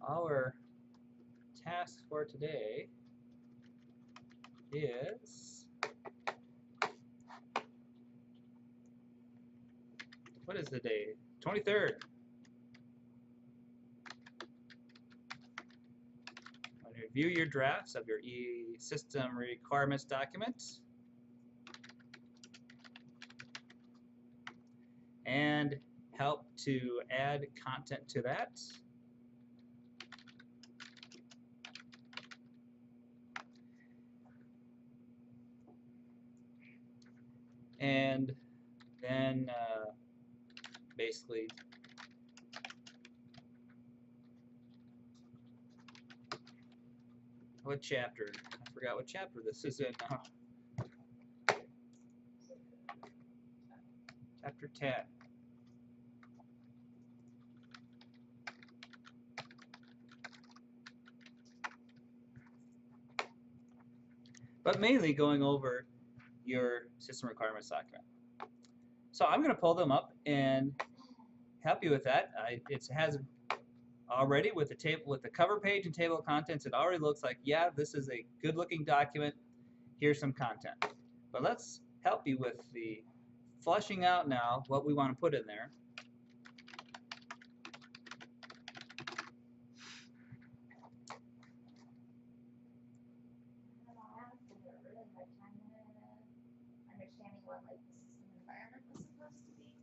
our task for today is, what is the day? 23rd. Review your drafts of your E-System requirements document and help to add content to that. And then basically what chapter? I forgot what chapter this is in now. Chapter 10. But mainly going over your system requirements document. So I'm going to pull them up and help you with that. It has already with the table, with the cover page and table of contents. It already looks like, yeah, this is a good-looking document. Here's some content. But let's help you with the fleshing out now what we want to put in there.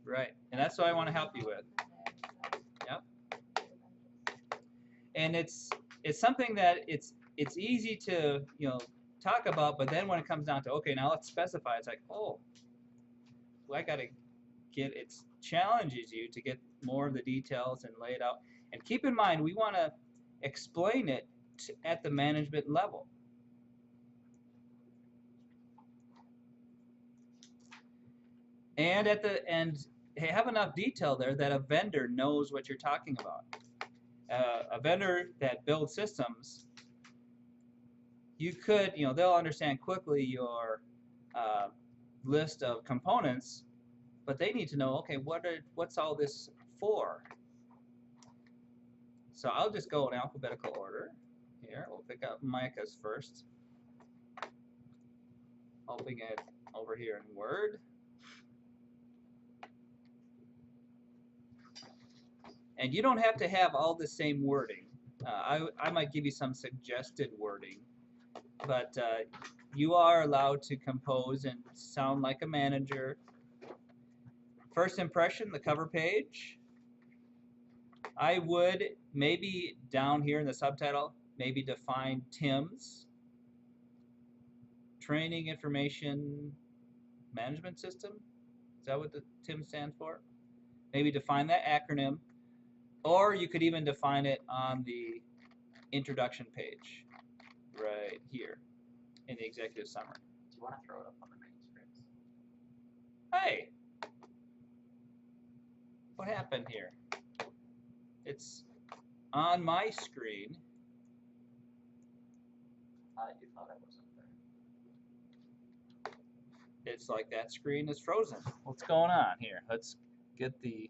Right, and that's what I want to help you with. Yep. And it's something that it's easy to talk about, but then when it comes down to, okay, now let's specify, it's like, oh, well, I got to get, it challenges you to get more of the details and lay it out. And keep in mind, we want to explain it at the management level. And at the end, have enough detail there that a vendor knows what you're talking about. A vendor that builds systems, you could, they'll understand quickly your list of components, but they need to know, okay, what's all this for? So I'll just go in alphabetical order here. We'll pick up Micah's first. Opening it over here in Word. And you don't have to have all the same wording. I might give you some suggested wording, but you are allowed to compose and sound like a manager. First impression, the cover page. I would maybe down here in the subtitle, maybe define TIMS, Training Information Management System. Is that what the TIMS stands for? Maybe define that acronym. Or you could even define it on the introduction page, right here, in the executive summary. Do you want to throw it up on the main scripts? Hey! What happened here? It's on my screen. You thought I was up there. It's like that screen is frozen. What's going on here? Let's get the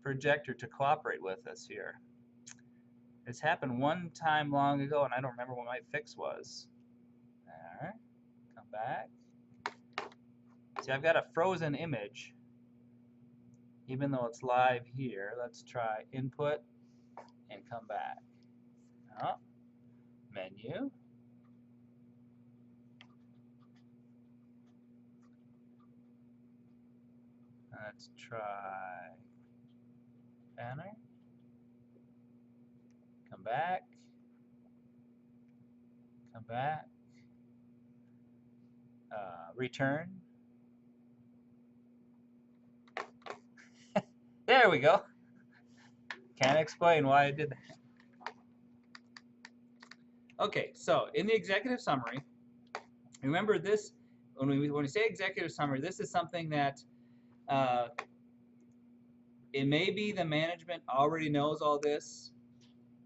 projector to cooperate with us here. This happened one time long ago, and I don't remember what my fix was. Alright, come back. See, I've got a frozen image, even though it's live here. Let's try input and come back. Oh, menu. Let's try banner. Come back. Come back. Return. There we go. Can't explain why I did that. Okay, so in the executive summary, remember this, when we say executive summary, this is something that it may be the management already knows all this,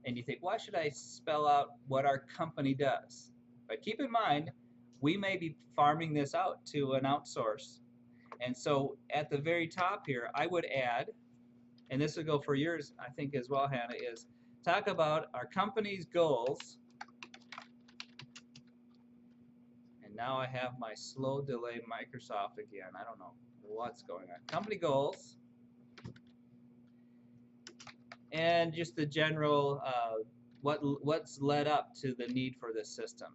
and you think, why should I spell out what our company does? But keep in mind, we may be farming this out to an outsource. And so at the very top here, I would add, and this will go for yours, I think, as well, Hannah, is talk about our company's goals. And now I have my slow delay Microsoft again. I don't know what's going on. Company goals. And just the general, what's led up to the need for this system.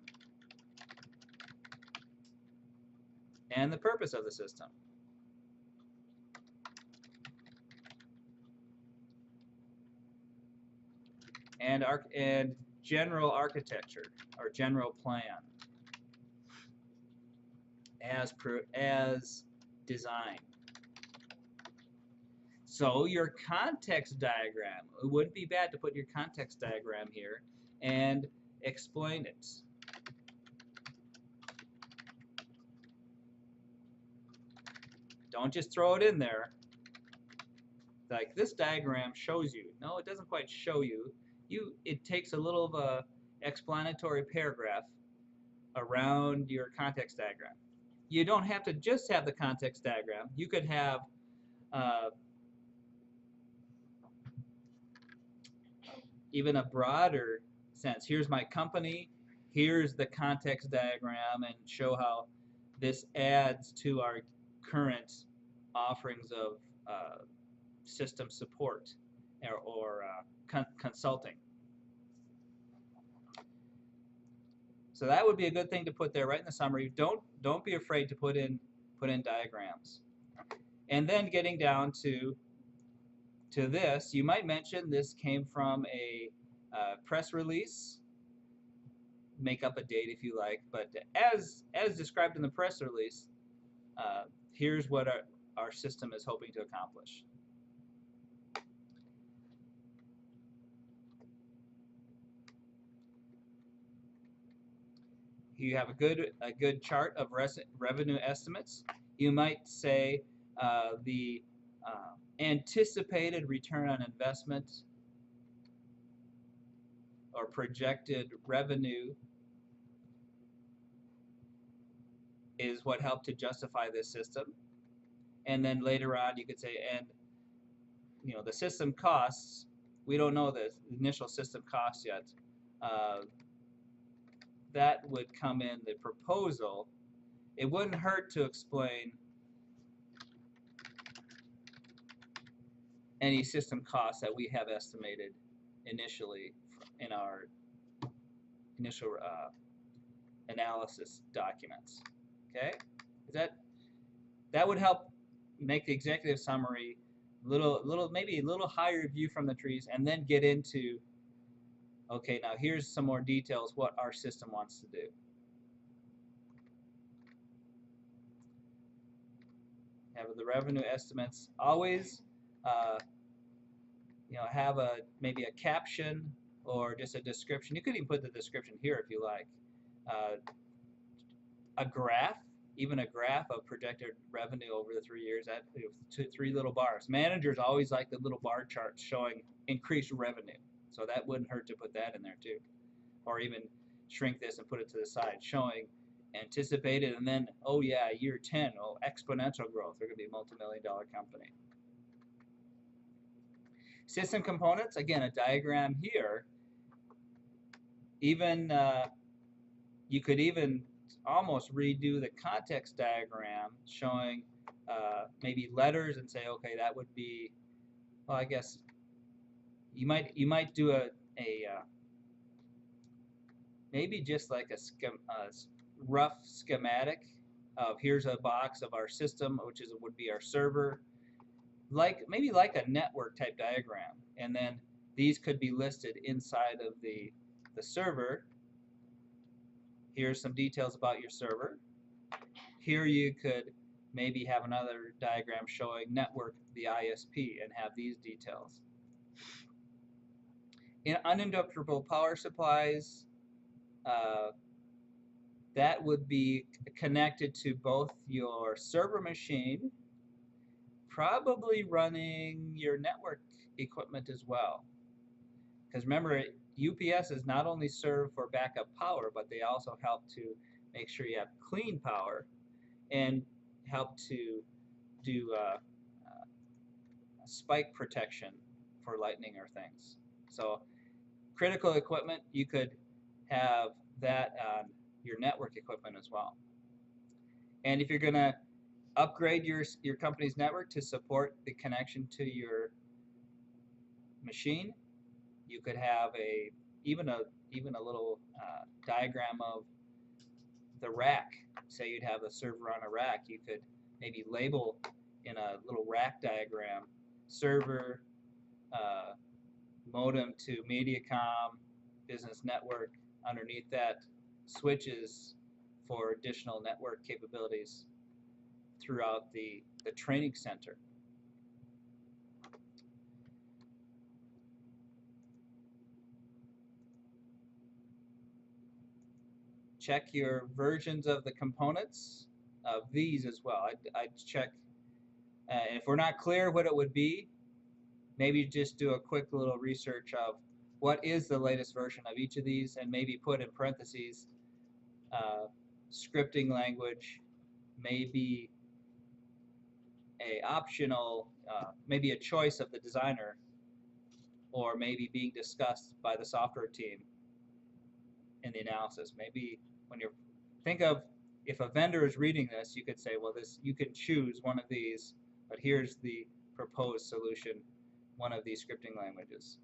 And the purpose of the system. And general architecture or general plan as designed. So your context diagram, it wouldn't be bad to put your context diagram here and explain it. Don't just throw it in there. Like this diagram shows you. No, it doesn't quite show you. It takes a little of a explanatory paragraph around your context diagram. You don't have to just have the context diagram. You could have even a broader sense. Here's my company. Here's the context diagram, and show how this adds to our current offerings of system support or consulting. So that would be a good thing to put there right in the summary. Don't be afraid to put in diagrams. And then getting down to this, you might mention this came from a press release. Make up a date if you like, but as described in the press release, here's what our system is hoping to accomplish. You have a good chart of revenue estimates. You might say the anticipated return on investment or projected revenue is what helped to justify this system. And then later on you could say, and the system costs, we don't know the initial system costs yet. That would come in the proposal. It wouldn't hurt to explain any system costs that we have estimated initially in our initial analysis documents. Okay, that would help make the executive summary maybe a little higher view from the trees, and then get into, okay, now here's some more details what our system wants to do. Have the revenue estimates always have maybe a caption or just a description. You could even put the description here if you like. A graph, even a graph of projected revenue over the 3 years at 3 little bars. Managers always like the little bar charts showing increased revenue. So that wouldn't hurt to put that in there too. Or even shrink this and put it to the side, showing anticipated, and then, oh yeah, year 10, exponential growth. They're going to be a multi-million-dollar company. System components, again, a diagram here. Even you could even almost redo the context diagram, showing maybe letters and say, okay, that would be, well, I guess you might do a maybe just like a rough schematic of here's a box of our system, which would be our server, maybe like a network type diagram, and then these could be listed inside of the server. Here's some details about your server. Here you could maybe have another diagram showing network, the ISP, and have these details. In uninterruptible power supplies, that would be connected to both your server machine, probably running your network equipment as well. Because remember, UPS is not only served for backup power, but they also help to make sure you have clean power and help to do spike protection for lightning or things. So critical equipment, you could have that on your network equipment as well. And if you're going to upgrade your company's network to support the connection to your machine, you could have even a little diagram of the rack. Say you'd have a server on a rack, you could maybe label in a little rack diagram server, modem to Mediacom, business network. Underneath that, switches for additional network capabilities throughout the training center. Check your versions of the components of these as well. I'd check, if we're not clear what it would be, maybe just do a quick little research of what is the latest version of each of these, and maybe put in parentheses scripting language, maybe a optional, maybe a choice of the designer, or maybe being discussed by the software team in the analysis. Maybe when you think of, if a vendor is reading this, you could say, well, this, you can choose one of these, but here's the proposed solution, one of these scripting languages.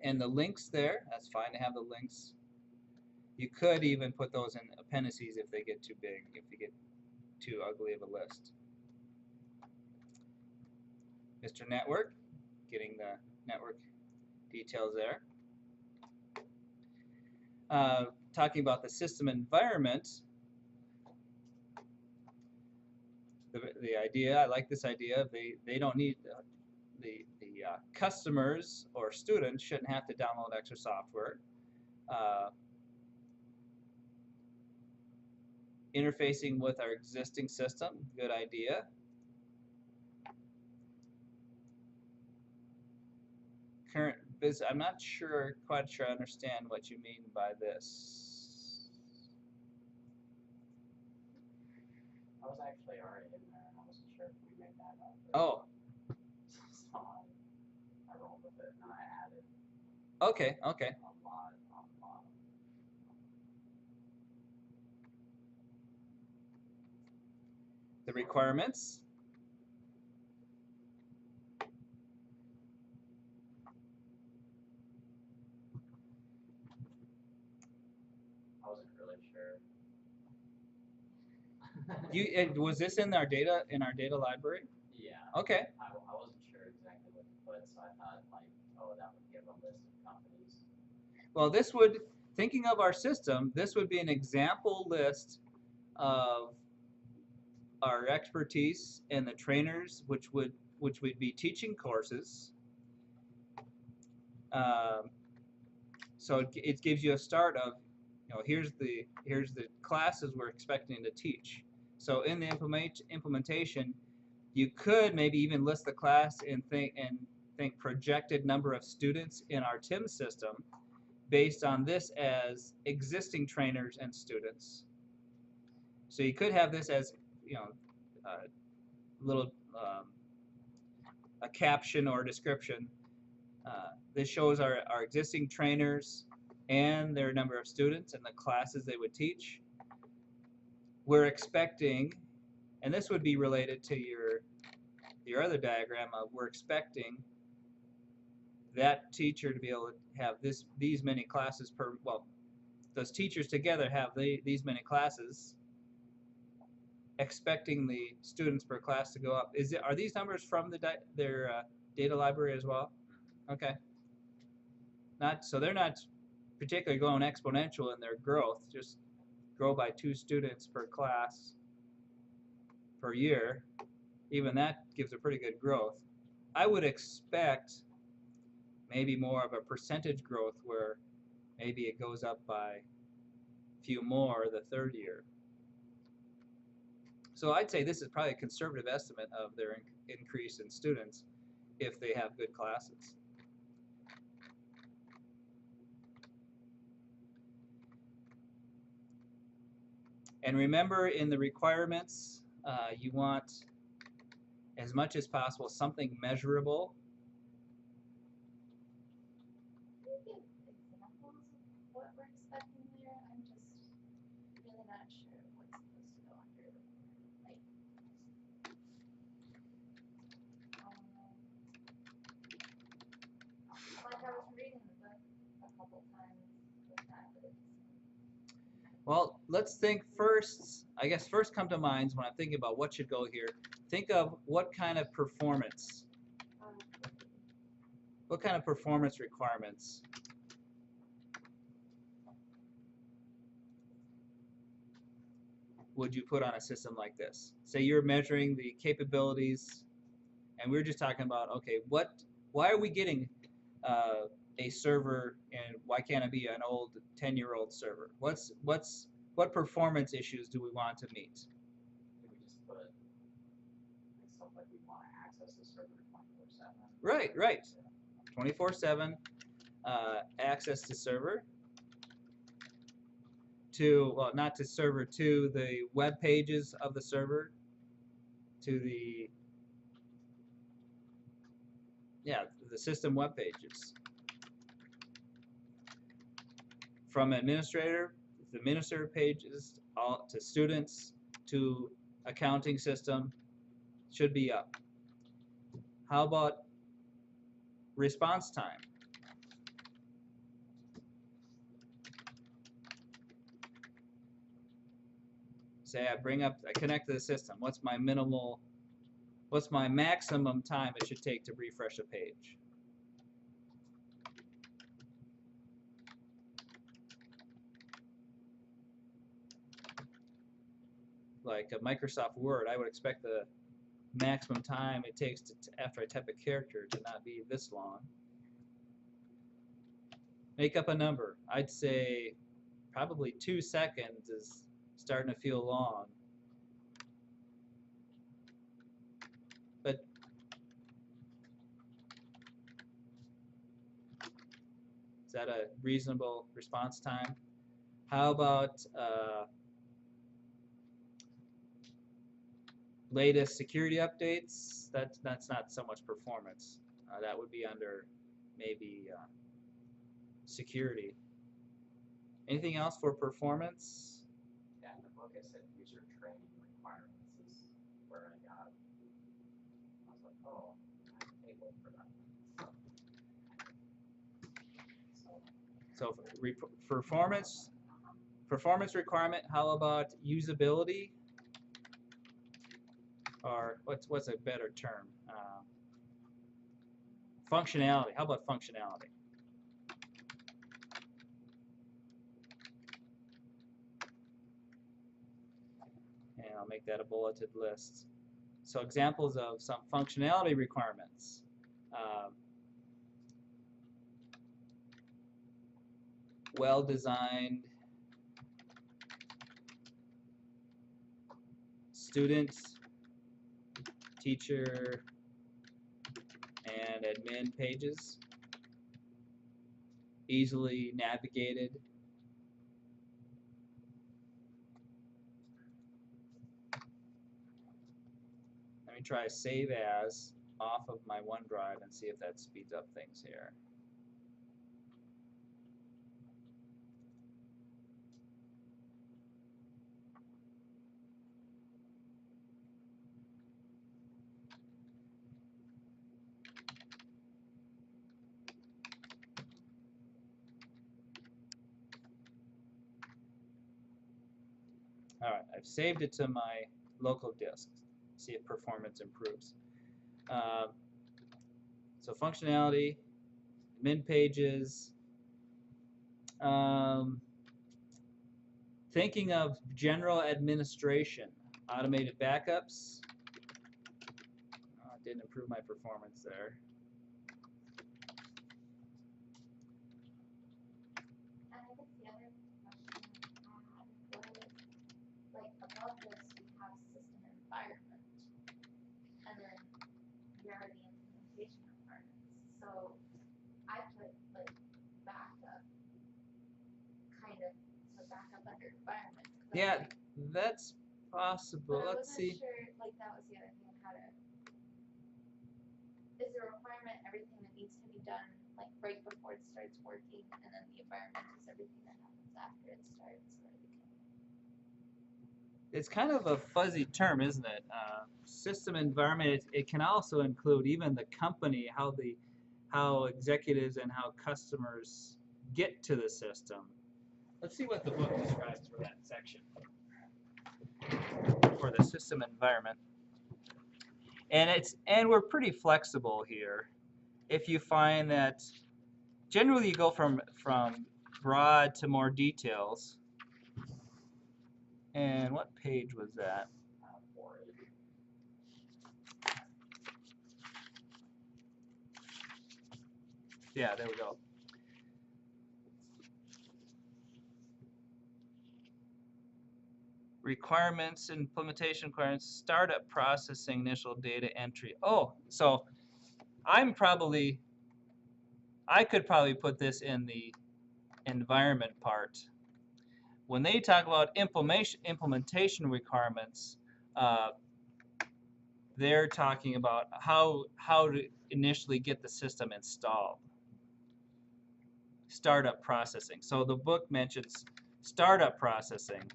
And the links there, that's fine to have the links. You could even put those in appendices if they get too big, if you get too ugly of a list. Mr. Network, getting the network details there. Talking about the system environment, the idea, I like this idea, they don't need, the customers or students shouldn't have to download extra software. Interfacing with our existing system, good idea. Current business, I'm not quite sure I understand what you mean by this. I was actually already in there, and I wasn't sure if we made that up. Oh. So I rolled with it, and I added Okay. a lot on the bottom. The requirements. I wasn't really sure. Was this in our data library? Yeah. Okay. I wasn't sure exactly what to put, so I thought, like, oh, that would give a list of companies. Well, this would, thinking of our system, this would be an example list of our expertise and the trainers, which would be teaching courses. So it gives you a start of, here's the classes we're expecting to teach. So in the implementation, you could maybe even list the class and think projected number of students in our TIM system based on this as existing trainers and students. So you could have this as, little a caption or a description. This shows our existing trainers and their number of students and the classes they would teach. We're expecting, and this would be related to your other diagram of, we're expecting that teacher to be able to have these many classes per, well, those teachers together have these many classes, expecting the students per class to go up. Are these numbers from their data library as well? Okay. So they're not particularly going exponential in their growth, just grow by 2 students per class per year. Even that gives a pretty good growth. I would expect maybe more of a percentage growth where maybe it goes up by a few more the 3rd year. So I'd say this is probably a conservative estimate of their increase in students if they have good classes. And remember, in the requirements, you want as much as possible, something measurable. Can you give examples of what we're expecting there? I'm just really not sure what's supposed to go under. Like, like I was reading the book a couple times with that, but it's Well, let's think first. I guess first come to minds when I'm thinking about what should go here. Think of what kind of performance requirements would you put on a system like this? Say you're measuring the capabilities, and we're just talking about, okay, why are we getting a server, and why can't it be an old 10-year-old server? What performance issues do we want to meet? Could we just put like stuff like we want to access the server 24/7? Right. 24/7 access to server. Not to server, to the web pages of the server, to the system web pages. From the administrator pages, all to students, to accounting system, should be up. How about response time? Say I connect to the system. What's my maximum time it should take to refresh a page? Like a Microsoft Word, I would expect the maximum time it takes after I type a character to not be this long. Make up a number. I'd say probably 2 seconds is starting to feel long. But is that a reasonable response time? How about latest security updates? That's not so much performance. That would be under maybe security. Anything else for performance? Yeah, in the book I said user training requirements is where I got. I was like, oh, I have a table for that. So performance requirement. How about usability? Or what's a better term? Functionality. How about functionality? And I'll make that a bulleted list. So examples of some functionality requirements. Well-designed student, teacher, and admin pages. Easily navigated. Let me try save as off of my OneDrive and see if that speeds up things here. All right, I've saved it to my local disk. See if performance improves. So functionality, admin pages. Thinking of general administration, automated backups. Didn't improve my performance there. And I guess the other question I had was, like, above this we have system environment, and then here are the implementation requirements. So I put like backup, kind of, so backup under environment. Yeah, that's possible. But I Let's wasn't see. sure, like that was the other thing, how to is the requirement everything that needs to be done like right before it starts working, and then the environment is everything that happens after it starts, or they can. It's kind of a fuzzy term, isn't it? System environment. It can also include even the company, how executives and how customers get to the system. Let's see what the book describes for that section for the system environment. And we're pretty flexible here. If you find that generally you go from broad to more details. And what page was that? 480. Yeah, there we go. Requirements, implementation requirements, startup processing, initial data entry. Oh, so I could probably put this in the environment part. When they talk about implementation requirements, they're talking about how to initially get the system installed. Startup processing. So the book mentions startup processing.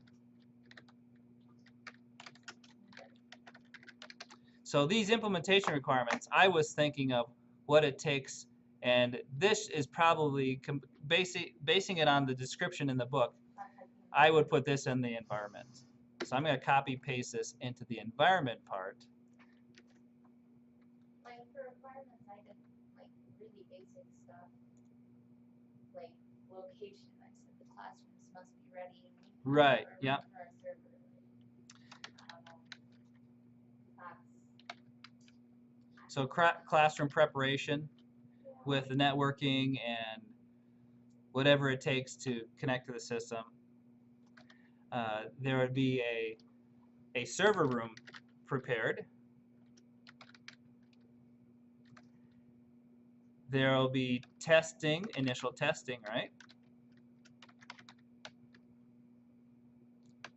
So these implementation requirements, I was thinking of what it takes, and this is probably basing it on the description in the book. I would put this in the environment. So I'm going to copy paste this into the environment part. Like for requirements, I did like really basic stuff, like location. I said the classrooms must be ready. Right. Yeah. For our server. I don't know. That's. So classroom preparation with the networking and whatever it takes to connect to the system. There would be a server room prepared. There will be testing, initial testing, right?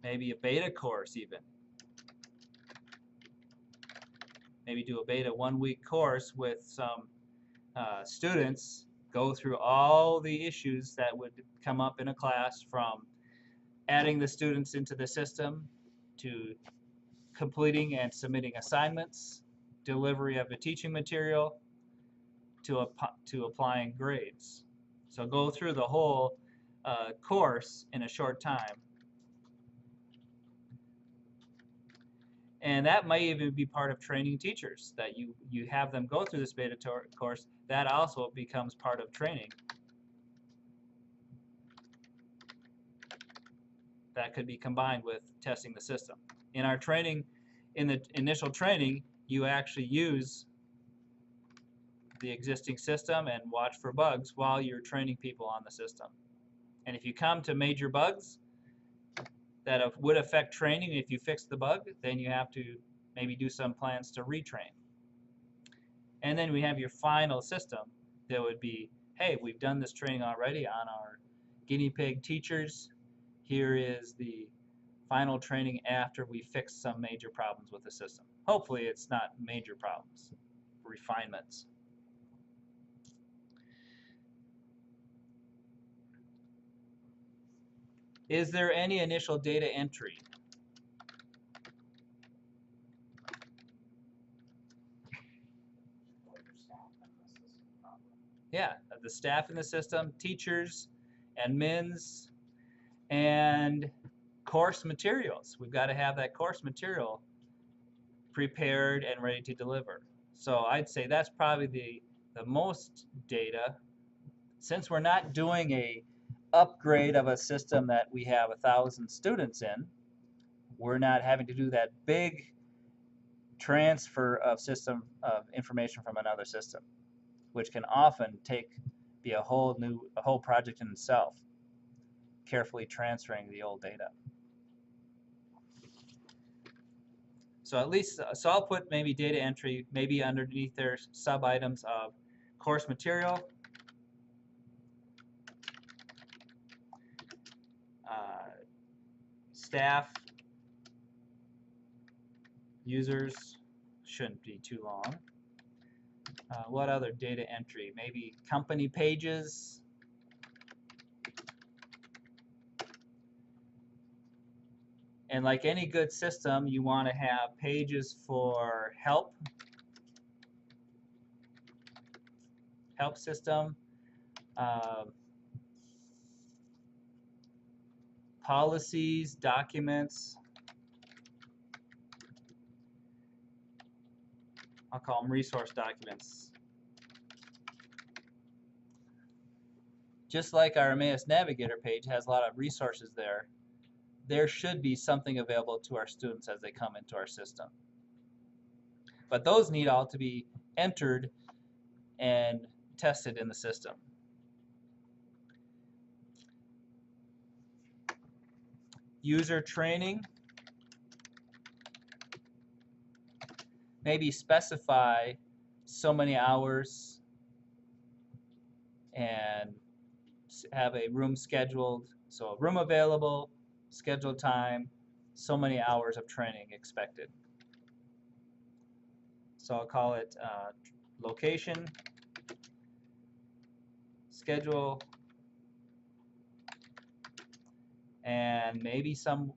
Maybe a beta course even. Maybe do a beta 1-week course with some students, go through all the issues that would come up in a class, from adding the students into the system to completing and submitting assignments, delivery of the teaching material, to applying grades. So go through the whole course in a short time. And that might even be part of training teachers, that you have them go through this beta course. That also becomes part of training. That could be combined with testing the system. In our training, in the initial training, you actually use the existing system and watch for bugs while you're training people on the system. And if you come to major bugs that would affect training, if you fix the bug, then you have to maybe do some plans to retrain. And then we have your final system that would be, hey, we've done this training already on our guinea pig teachers. Here is the final training after we fix some major problems with the system. Hopefully it's not major problems, refinements. Is there any initial data entry? Yeah, the staff in the system, teachers, admins, and course materials. We've got to have that course material prepared and ready to deliver. So I'd say that's probably the most data. Since we're not doing a upgrade of a system that we have 1,000 students in, we're not having to do that big transfer of system of information from another system, which can often be a whole project in itself, carefully transferring the old data. So at least, so I'll put maybe data entry, maybe underneath their sub items of course material, staff, users, shouldn't be too long, What other data entry? Maybe company pages. And like any good system, you want to have pages for help system, policies, documents. I'll call them resource documents. Just like our Emmaus Navigator page has a lot of resources there, there should be something available to our students as they come into our system. But those need all to be entered and tested in the system. User training. Maybe specify so many hours and have a room scheduled, so a room available, scheduled time, so many hours of training expected. So I'll call it location, schedule, and maybe some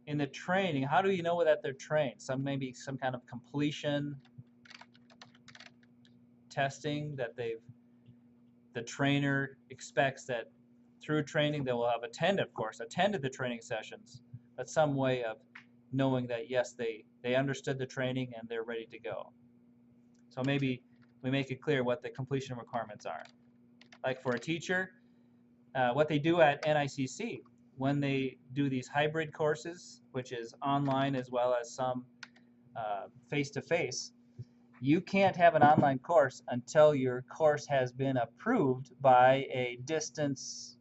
in the training. How do you know that they're trained? Maybe some kind of completion testing that the trainer expects that through training they will have attended the training sessions, but some way of knowing that yes, they understood the training and they're ready to go. So maybe we make it clear what the completion requirements are. Like for a teacher, what they do at NICC when they do these hybrid courses, which is online as well as some face-to-face, you can't have an online course until your course has been approved by a distance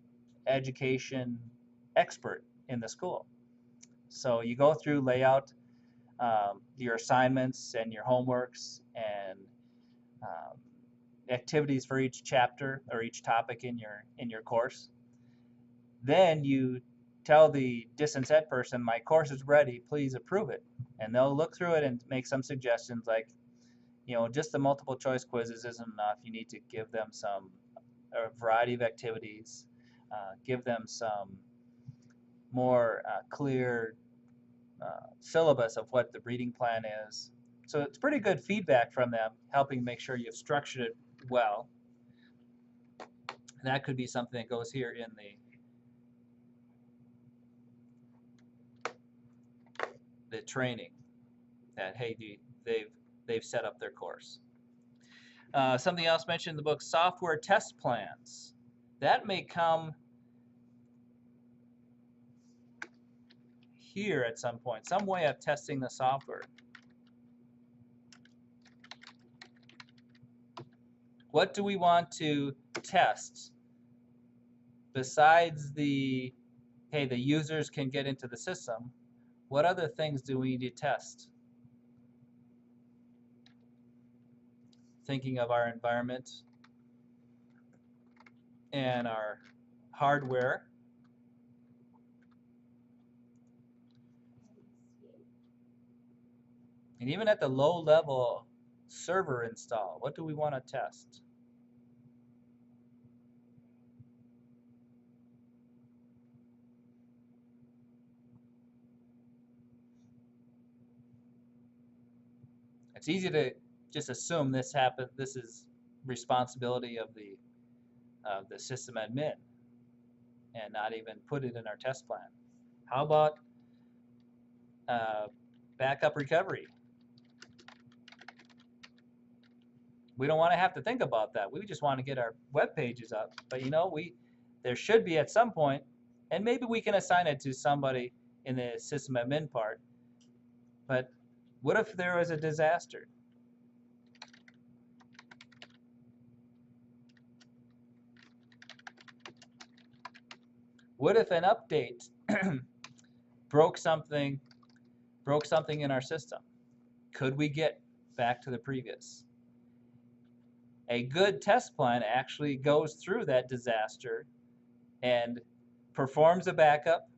education expert in the school. So you go through, lay out your assignments and your homeworks and activities for each chapter or each topic in your course. Then you tell the distance ed person, my course is ready, please approve it. And they'll look through it and make some suggestions like, just the multiple choice quizzes isn't enough. You need to give them a variety of activities, give them some more clear syllabus of what the reading plan is. So it's pretty good feedback from them, helping make sure you've structured it well. And that could be something that goes here in the training, that hey, they've set up their course. Something else mentioned in the book, software test plans. That may come here at some point, some way of testing the software. What do we want to test besides the users can get into the system? What other things do we need to test? Thinking of our environment and our hardware. And even at the low level server install, what do we want to test? It's easy to just assume this happened. This is responsibility of the system admin, and not even put it in our test plan. How about backup recovery? We don't want to have to think about that. We just want to get our web pages up. But there should be at some point, and maybe we can assign it to somebody in the system admin part. But what if there was a disaster? What if an update broke something in our system? Could we get back to the previous? A good test plan actually goes through that disaster and performs a backup.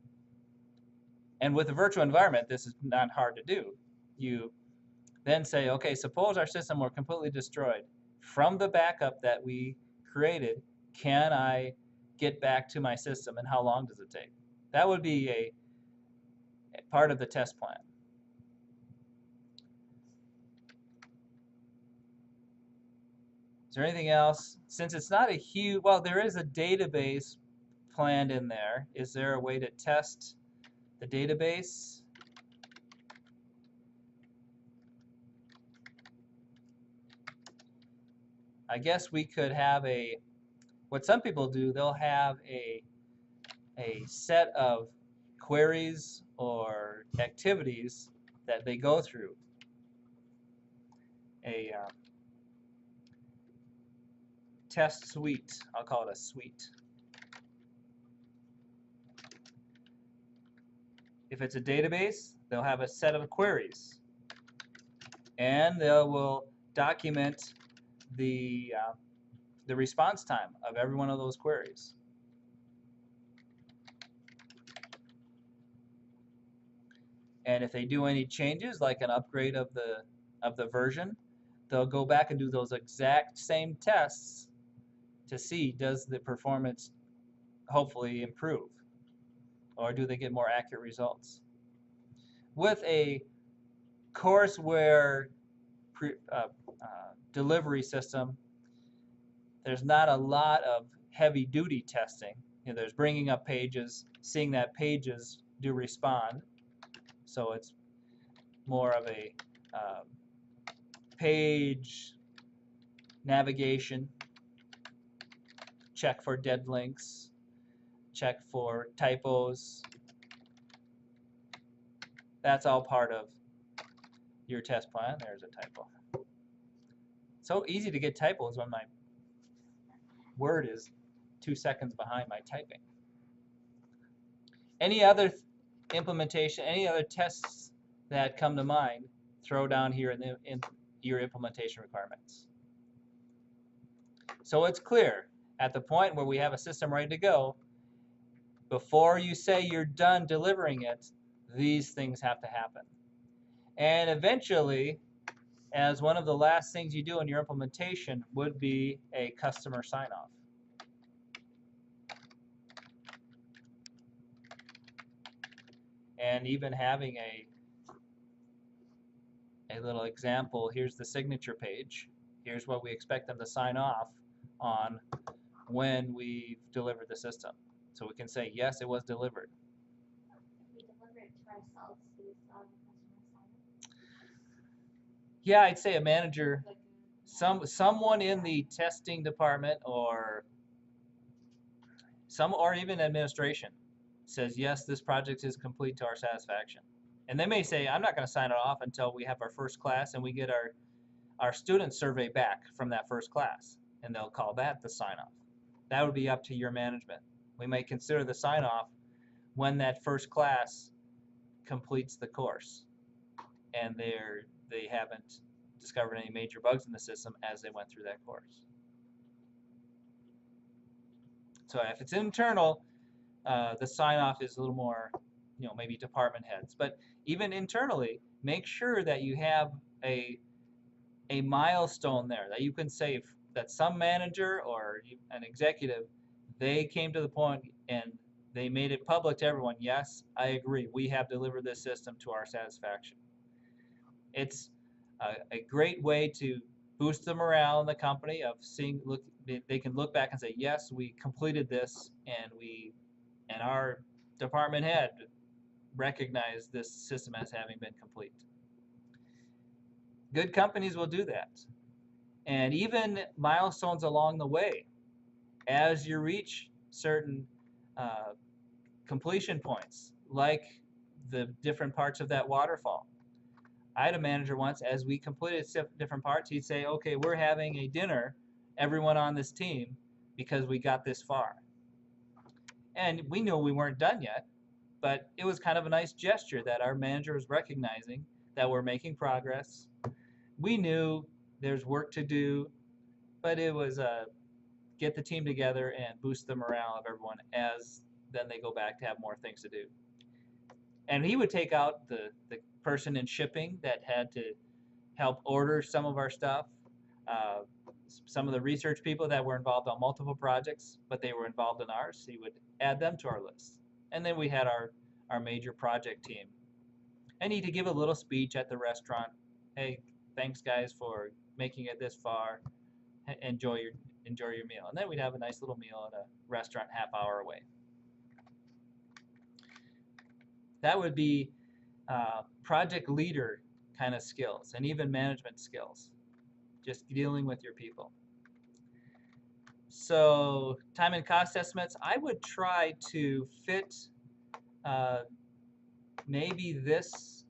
And with a virtual environment, this is not hard to do. You then say, okay, suppose our system were completely destroyed. From the backup that we created, can I get back to my system, and how long does it take? That would be a part of the test plan. Is there anything else? Since it's not a huge, well, there is a database planned in there. Is there a way to test the database? I guess we could have what some people do, they'll have a set of queries or activities that they go through. A test suite, I'll call it a suite. If it's a database, they'll have a set of queries, and they will document the response time of every one of those queries. And if they do any changes, like an upgrade of the version, they'll go back and do those exact same tests to see, does the performance hopefully improve, or do they get more accurate results. With a courseware delivery system, there's not a lot of heavy-duty testing. You know, there's bringing up pages, seeing that pages do respond, so it's more of a page navigation, check for dead links, check for typos. That's all part of your test plan. There's a typo. So easy to get typos when my Word is 2 seconds behind my typing. Any other implementation, any other tests that come to mind, throw down here in your implementation requirements. So it's clear, at the point where we have a system ready to go, before you say you're done delivering it, these things have to happen. And eventually, as one of the last things you do in your implementation would be a customer sign-off. And even having a little example, here's the signature page. Here's what we expect them to sign off on when we've delivered the system. So we can say, yes, it was delivered. If we deliver it to ourselves, do we still have a customer sign-up? Yeah, I'd say a manager, someone in the testing department or even administration says, yes, this project is complete to our satisfaction. And they may say, I'm not going to sign it off until we have our first class and we get our student survey back from that first class. And they'll call that the sign-off. That would be up to your management. We may consider the sign-off when that first class completes the course and they haven't discovered any major bugs in the system as they went through that course. So if it's internal, the sign-off is a little more, maybe department heads. But even internally, make sure that you have a milestone there that you can say that some manager or an executive, they came to the point and they made it public to everyone, yes, I agree, we have delivered this system to our satisfaction. It's a great way to boost the morale in the company of they can look back and say, yes, we completed this, and our department head recognized this system as having been complete. Good companies will do that. And even milestones along the way, as you reach certain completion points, like the different parts of that waterfall. I had a manager once, as we completed different parts, he'd say, okay, we're having a dinner, everyone on this team, because we got this far. And we knew we weren't done yet, but it was kind of a nice gesture that our manager was recognizing that we're making progress. We knew there's work to do, but it was get the team together and boost the morale of everyone as then they go back to have more things to do. And he would take out the person in shipping that had to help order some of our stuff. Some of the research people that were involved on multiple projects, but they were involved in ours, he would add them to our list. And then we had our major project team. And he'd give a little speech at the restaurant. Hey, thanks guys for making it this far. Enjoy your meal. And then we'd have a nice little meal at a restaurant half hour away. That would be project leader kind of skills and even management skills, just dealing with your people. So time and cost estimates, I would try to fit maybe this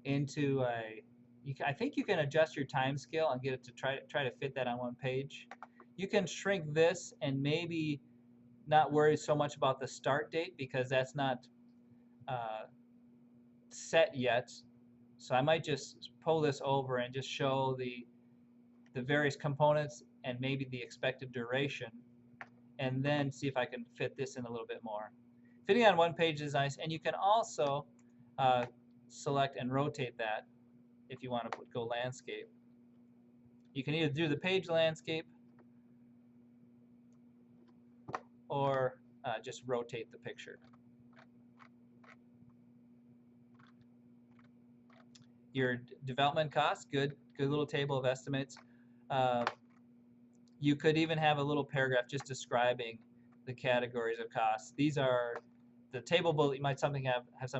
into I think you can adjust your time scale and get it to try to fit that on one page. You can shrink this and maybe not worry so much about the start date because that's not set yet. So I might just pull this over and just show the various components and maybe the expected duration, and then see if I can fit this in a little bit more. Fitting on one page is nice, and you can also select and rotate that if you want to go landscape. You can either do the page landscape or just rotate the picture. Your development costs, good little table of estimates. You could even have a little paragraph just describing the categories of costs. These are the table below. You might have something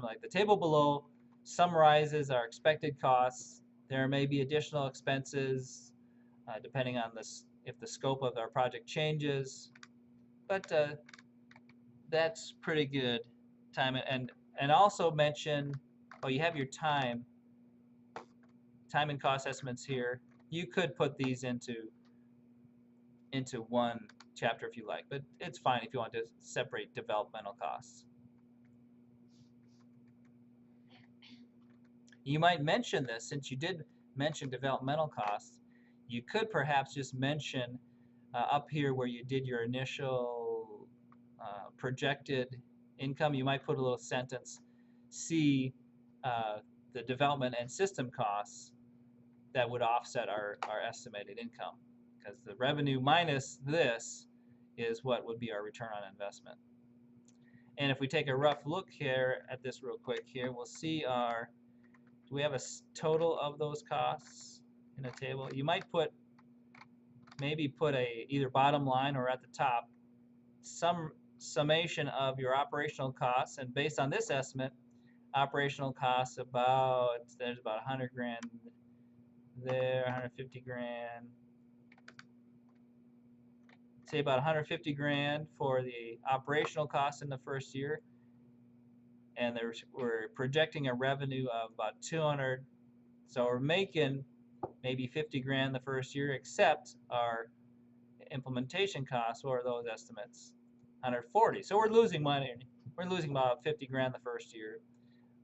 like the table below summarizes our expected costs. There may be additional expenses depending on if the scope of our project changes, but that's pretty good. Time and also mention, you have your time and cost estimates here. You could put these into one chapter if you like, but it's fine if you want to separate developmental costs. You might mention this, since you did mention developmental costs, you could perhaps just mention up here where you did your initial projected income, you might put a little sentence, see the development and system costs that would offset our estimated income. Because the revenue minus this is what would be our return on investment. And if we take a rough look here at this real quick here, we'll see do we have a total of those costs in a table? You might maybe put either bottom line or at the top, some summation of your operational costs, and based on this estimate, operational costs there's about 100 grand there, 150 grand. Say about 150 grand for the operational costs in the first year, and we're projecting a revenue of about 200. So we're making maybe 50 grand the first year, except our implementation costs. What are those estimates? 140. So we're losing money. We're losing about 50 grand the first year,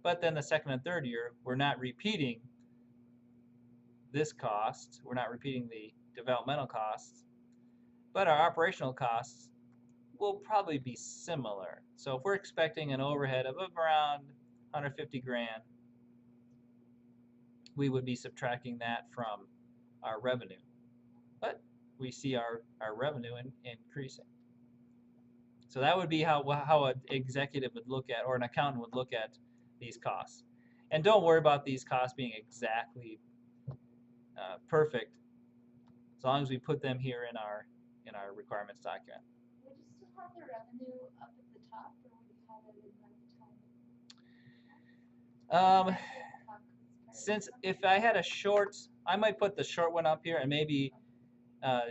but then the second and third year, we're not repeating this cost. We're not repeating the developmental costs. But our operational costs will probably be similar. So if we're expecting an overhead of around 150 grand, we would be subtracting that from our revenue. But we see our revenue increasing. So that would be how an executive would look at, or an accountant would look at these costs. And don't worry about these costs being exactly perfect, as long as we put them here in our requirements document. Would you still have the revenue up at the top, or would you have it in at the top? Since if I had a short, I might put the short one up here, and maybe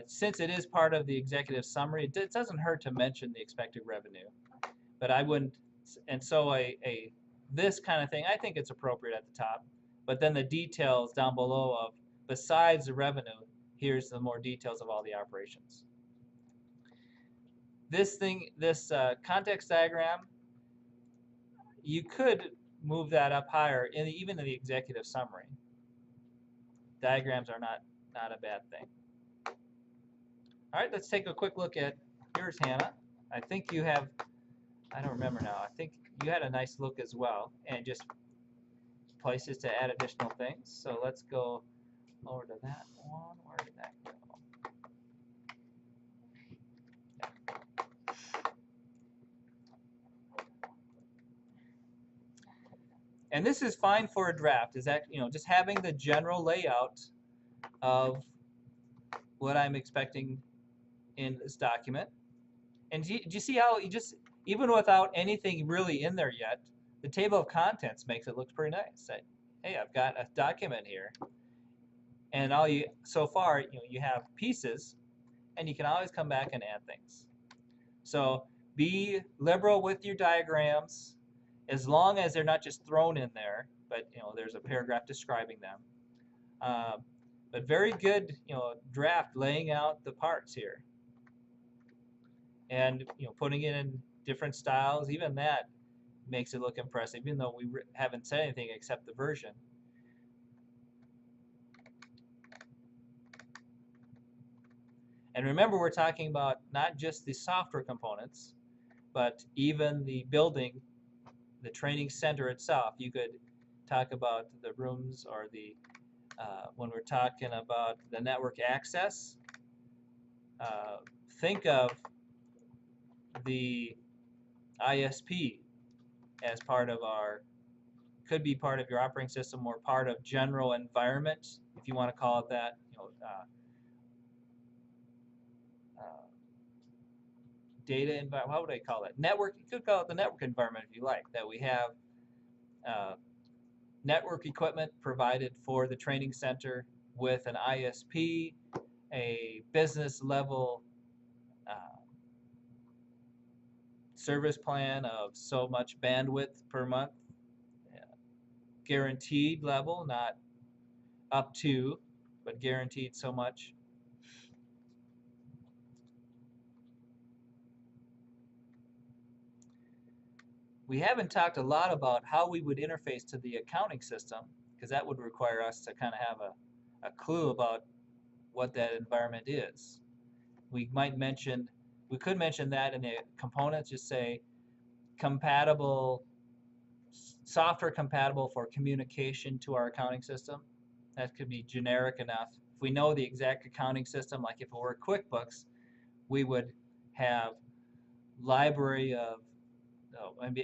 since it is part of the executive summary, it doesn't hurt to mention the expected revenue. But I wouldn't, and so this kind of thing, I think it's appropriate at the top. But then the details down below of, besides the revenue, here's the more details of all the operations. This context diagram, you could move that up higher, even in the executive summary. Diagrams are not a bad thing. All right, let's take a quick look at yours, Hannah. I think you have, I don't remember now, I think you had a nice look as well, and just places to add additional things. So let's go over to that one. Where did that go? And this is fine for a draft. Is that, just having the general layout of what I'm expecting in this document. And do you see how even without anything really in there yet, the table of contents makes it look pretty nice. Hey, I've got a document here, and so far, you have pieces, and you can always come back and add things. So be liberal with your diagrams, as long as they're not just thrown in there, but there's a paragraph describing them. But very good, draft laying out the parts here, and putting it in different styles. Even that makes it look impressive, even though we haven't said anything except the version. And remember, we're talking about not just the software components, but even the building, the training center itself. You could talk about the rooms, or when we're talking about the network access, think of the ISP as could be part of your operating system, or part of general environment, if you want to call it that. Data environment. What would I call it? Network. You could call it the network environment if you like. That we have network equipment provided for the training center with an ISP, a business level service plan of so much bandwidth per month, guaranteed level, not up to, but guaranteed so much. We haven't talked a lot about how we would interface to the accounting system, because that would require us to kind of have a clue about what that environment is. We could mention that in the components, just say software compatible for communication to our accounting system. That could be generic enough. If we know the exact accounting system, like if it were QuickBooks, we would have library of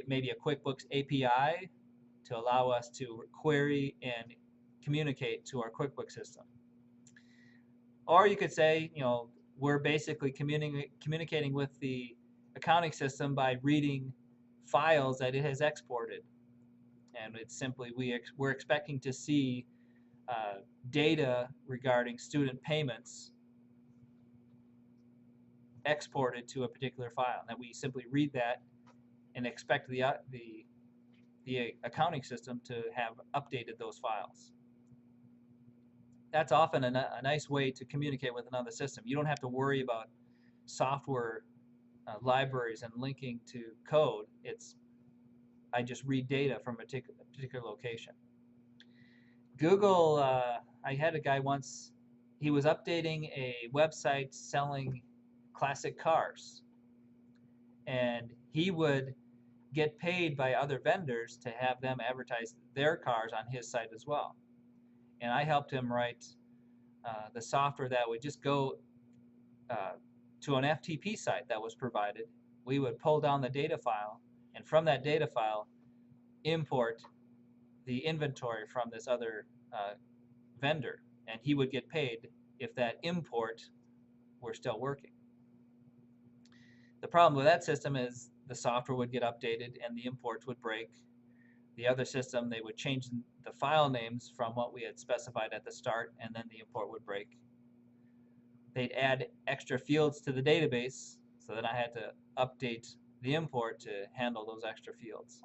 maybe a QuickBooks API to allow us to query and communicate to our QuickBooks system. Or you could say, we're basically communicating with the accounting system by reading files that it has exported. And it's simply, we're expecting to see data regarding student payments exported to a particular file. And we simply read that and expect the accounting system to have updated those files. That's often a nice way to communicate with another system. You don't have to worry about software libraries and linking to code. I just read data from a particular location. Google, I had a guy once, he was updating a website selling classic cars, and he would get paid by other vendors to have them advertise their cars on his site as well. And I helped him write the software that would just go to an FTP site that was provided. We would pull down the data file, and from that data file, import the inventory from this other vendor, and he would get paid if that import were still working. The problem with that system is the software would get updated and the imports would break. The other system, they would change the file names from what we had specified at the start, and then the import would break. They'd add extra fields to the database, so then I had to update the import to handle those extra fields.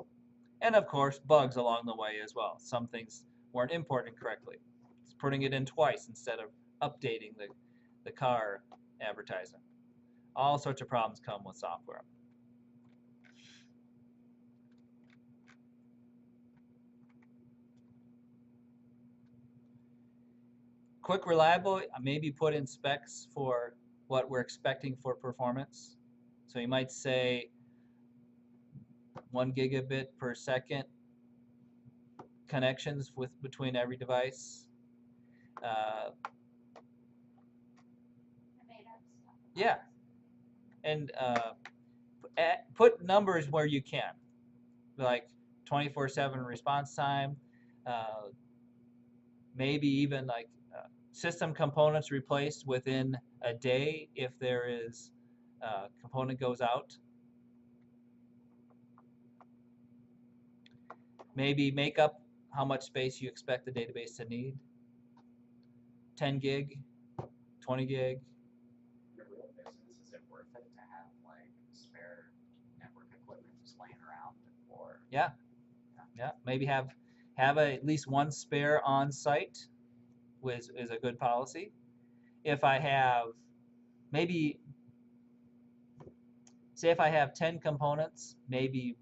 And of course, bugs along the way as well. Some things weren't imported correctly. It's putting it in twice instead of updating the car advertisement. All sorts of problems come with software. Quick, reliable, maybe put in specs for what we're expecting for performance. So you might say 1 gigabit per second connections between every device. Uh, I made up stuff. Yeah. and put numbers where you can, like 24/7 response time, uh, maybe even like system components replaced within a day if there is component goes out. Maybe make up how much space you expect the database to need. 10 gig, 20 gig. Your real business, is it worth it to have like spare network equipment just laying around, or Yeah. Maybe have at least one spare on site is a good policy. If I have maybe say if I have 10 components, maybe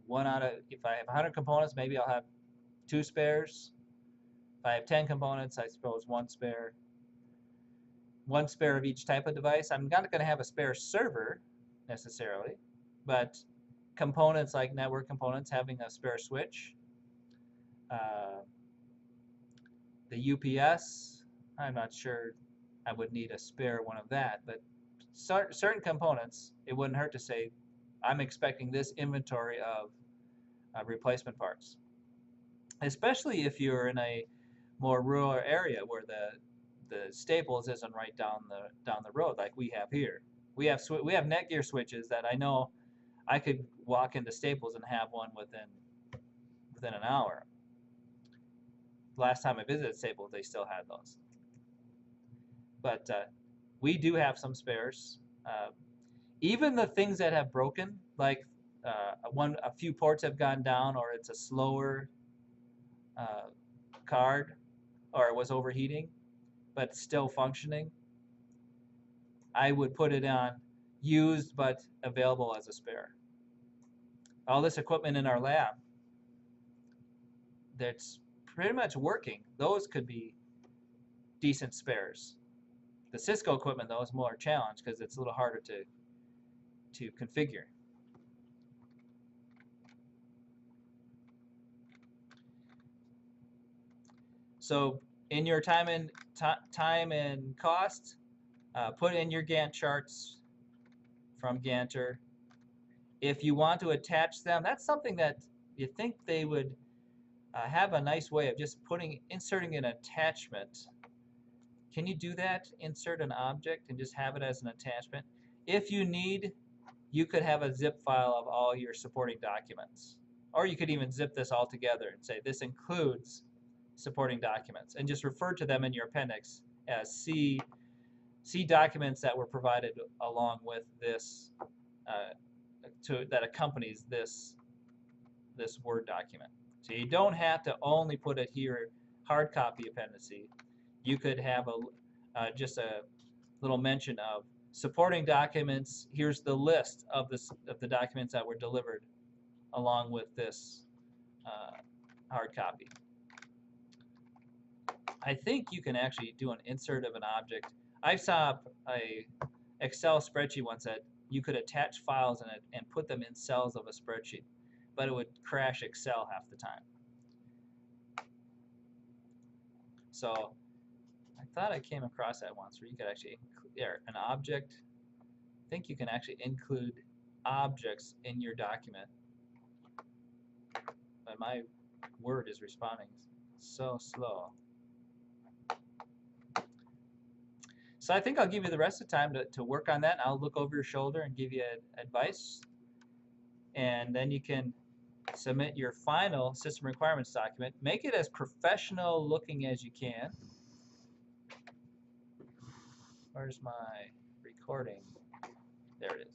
if I have 100 components, maybe I'll have 2 spares. If I have 10 components, I suppose one spare of each type of device. I'm not going to have a spare server necessarily, but components like network components, having a spare switch, the UPS, I'm not sure I would need a spare one of that, but certain components, it wouldn't hurt to say, I'm expecting this inventory of replacement parts. Especially if you're in a more rural area where the Staples isn't right down the road like we have here. We have Netgear switches that I know I could walk into Staples and have one within an hour. Last time I visited Staples, they still had those. But we do have some spares. Even the things that have broken, like a few ports have gone down, or it's a slower card, or it was overheating, but still functioning, I would put it on used but available as a spare. All this equipment in our lab that's pretty much working, those could be decent spares. The Cisco equipment, though, is more challenged because it's a little harder to configure. So in your time and cost, put in your Gantt charts from Ganter. If you want to attach them, that's something that you think they would have a nice way of just inserting an attachment. Can you do that? Insert an object and just have it as an attachment. If you need, you could have a zip file of all your supporting documents. Or you could even zip this all together and say this includes supporting documents, and just refer to them in your appendix as C documents that were provided along with this that accompanies this Word document. So you don't have to only put it here, hard copy appendice. You could have just a little mention of supporting documents. Here's the list of the documents that were delivered along with this hard copy. I think you can actually do an insert of an object. I saw a Excel spreadsheet once that you could attach files in it and put them in cells of a spreadsheet, but it would crash Excel half the time. So I thought I came across that once where you could actually include an object. I think you can actually include objects in your document. But my Word is responding so slow. So I think I'll give you the rest of the time to work on that. I'll look over your shoulder and give you advice. And then you can submit your final system requirements document. Make it as professional looking as you can. Where's my recording? There it is.